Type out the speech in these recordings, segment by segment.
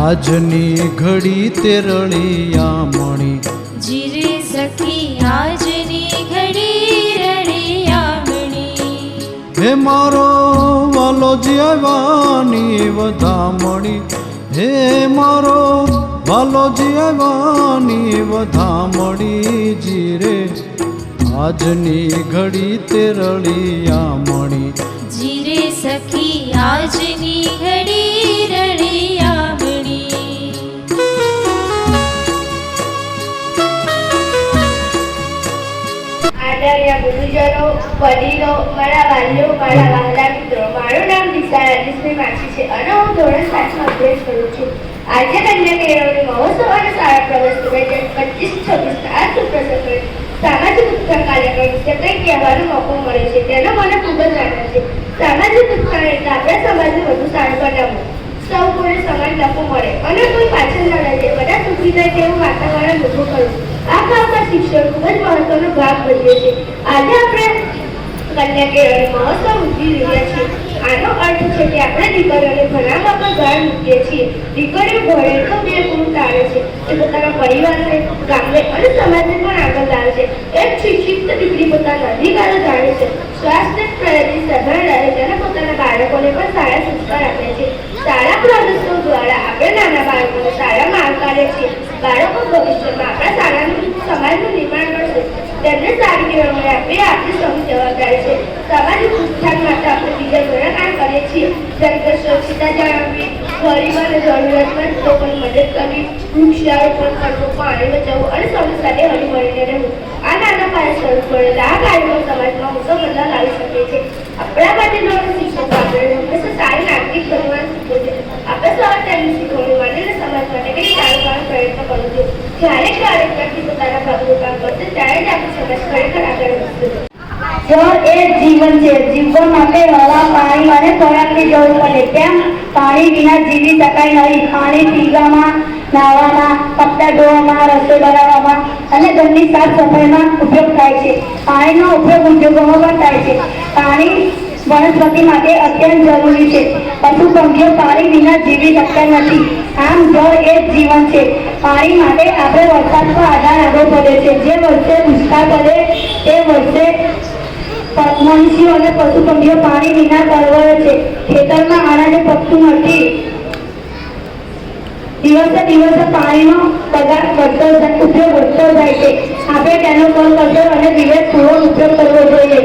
આજની ઘડી તે રળિયામણી જીરે સખી આજની ઘડી રળિયામણી હે મારો વાલો જીવાની વધામણી હે મારો વાલો જીવાની વધામણી જીરે આજની ઘડી તે રળિયામણી જીરે સખી આજની ઘડી રળિયામણી આદરણીય ગુરુજનો, વડીલો, મારા વાલીઓ, મારા વહાલા મિત્રો, મારું નામ દિશા રાજેશભાઈ માછી છે અને હું ધોરણ 7 માં અભ્યાસ કરું છું. આજે કન્યા કેળવણી મહોત્સવ અને શાળા પ્રવેશ 2025-26 આ સુપ્રસંગે સામાજિક ઉત્થાન કાર્યક્રમ વિશે કંઈક કહેવાનો મોકો મળે છે તેનો મને ખૂબ જ આનંદ છે. સામાજિક ઉત્થાન એટલે આપણા સમાજને વધુ સારું બનાવવું, સૌ કોઈને સમાન તકો મળે અને કોઈ પાછળ ન રહે, બધા સુખી થાય તેવું વાતાવરણ ઊભું કરવું. આ કામમાં શિક્ષણ ખૂબ જ મહત્વનો ભાગ ભજવે છે. આજે આપણે કન્યા કેળવણી મહોત્સવ ઉજવી રહ્યા છીએ. આનો અર્થ છે કે આપણે દીકરીઓને ભણવા પર ભાર મૂકીએ છીએ. દીકરીઓ ભણે તો બે ગુણ તારે છે, તે પોતાના પરિવારને, ગામને અને સમાજને પણ આગળ લાવે છે. એક શિક્ષિત દીકરી પોતાના અધિકારો જાણે છે, સ્વાસ્થ્ય પ્રયત્ન સભર રહે છે અને પોતાના બાળકોને પણ સારા સંસ્કાર આપે છે. શાળા પ્રવેશો દ્વારા આપણે નાના બાળકોને શાળામાં આવકારે છીએ. બાળકો ભવિષ્યમાં આપણા શાળાનું સમાજનું નિર્માણ કરશે, તેમને સારી કેળવણી આપવી આપણી સૌની જવાબદારી છે. સામાજિક ઉત્થાન માટે આપણે બીજા ઘણા કામ કરીએ છીએ, જેમ કે સ્વચ્છતા જાળવવી, ગરીબ અને જરૂરિયાતમંદ લોકોની મદદ કરવી, વૃક્ષારોપણ કરવું, પાણી બચાવવું અને સૌની સાથે હળીમળીને રહેવું. આ નાના પાયે શરૂ કરેલા આ કાર્યક્રમ સમાજમાં મોટો બદલાવ લાવી શકે છે. આપણા માટે લોકો શિક્ષકો આપણે હંમેશા સારી નાગરિક બનવાનું શીખવે છે. આપણે સૌ તેમની શીખવણી માનીને સમાજ માટે કંઈક સારું કરવાનો પ્રયત્ન કરવો જોઈએ. જ્યારે ક્યારેક વ્યક્તિ પોતાના ભાગનું કામ કરશે ત્યારે જ આપણું સમાજ ખરેખર આગળ વધશે. જળ એ જીવન છે. જીવવા માટે હવા, પાણી અને ખોરાકની જરૂર પડે, તેમ પાણી વિના જીવી શકાય નહીં. પાણી પીવામાં, નાહવામાં, કપડાં ધોવામાં, રસોઈ બનાવવામાં અને ઘરની સાફ સફાઈમાં ઉપયોગ થાય છે. પાણીનો ઉપયોગ ઉદ્યોગોમાં પણ થાય છે. પાણી વનસ્પતિ માટે અત્યંત જરૂરી છે. પશુ પંખીઓ પાણી વિના જીવી શકતા નથી. આમ જળ એ જ જીવન છે. પાણી માટે આપણે વરસાદ પર આધાર રાખવો પડે છે. જે વર્ષે દુષ્કાળ પડે તે વર્ષે મનુષ્યો અને પશુ પંખીઓ પાણી વિના તરવરે છે. ખેતરમાં અનાજ પકતું નથી. દિવસે દિવસે પાણીનો ઉપયોગ વધતો જાય છે. આપણે તેનો કરકસર અને વિવેકપૂર્વક ઉપયોગ કરવો જોઈએ.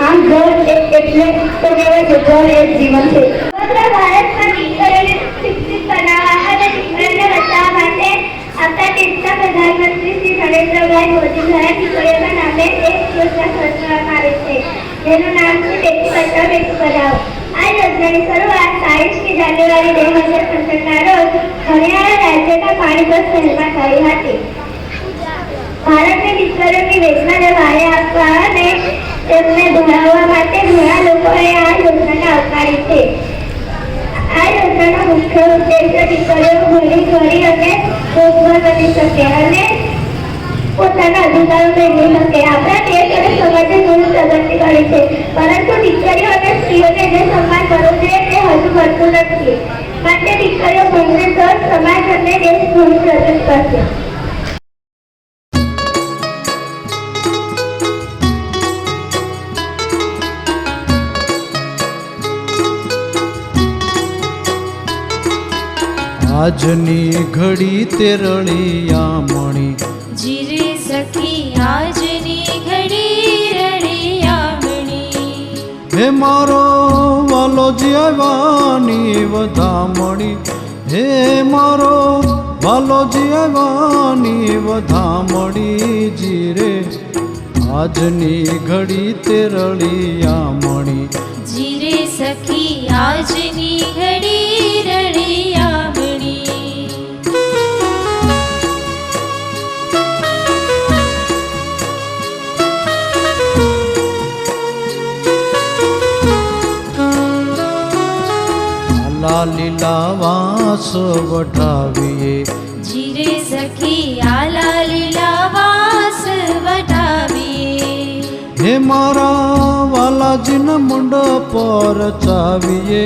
આમ જળ એટલે તો કહેવાય છે જળ એ જીવન છે. ભારતમાં દીકરીઓને શિક્ષિત બનાવવા અને દીકરીઓને બચાવવા માટે આપણા દેશના પ્રધાનમંત્રી શ્રી નરેન્દ્રભાઈ મોદી દ્વારા દીકરીઓના નામે એક યોજના શરૂ કરવામાં આવી છે, જેનું નામ છે બેટી બચાવો બેટી પઢાઓ. આ યોજનાની શરૂઆત 22મી જાન્યુઆરી 2015ના રોજ હરિયાણા રાજ્યના પાણીપત શહેરમાં થઈ હતી. ભારતની દીકરીઓની વેદનાને વારે આપવા અને તેમને ભણાવવા માટે ઘણા લોકોએ આ યોજનાને આવકારી છે. આ યોજનાનો મુખ્ય ઉદ્દેશ્ય દીકરીઓ ભણી ગણી અને રોજગાર બની શકે અને પોતાના અધિકારો મેળવી શકે. આપણા દેશ અને સમાજે ઘણી પ્રગતિ કરી છે, પરંતુ દીકરીઓ અને સ્ત્રીઓને જે સન્માન કરવું જોઈએ તે હજુ મળતું નથી. માટે દીકરીઓ ભણશે તો સમાજ અને દેશ ઘણી પ્રગતિ કરશે. આજની ઘડી તે રળિયામણી જીરે સખી આજની ઘડી રળિયામણી હે મારો વાલો જીવાની વધામણી હે મારો વાલો જીવાની વધામણી જીરે આજની ઘડી તે રળિયામણી જીરે સખી આજની ઘડી રળિયામણી લીલા વાસ વઢાવીએ જીરે સખી આલા લીલા વાસ વઢાવીએ હે મારા વાલાજીના મંડપ પર ચાવીએ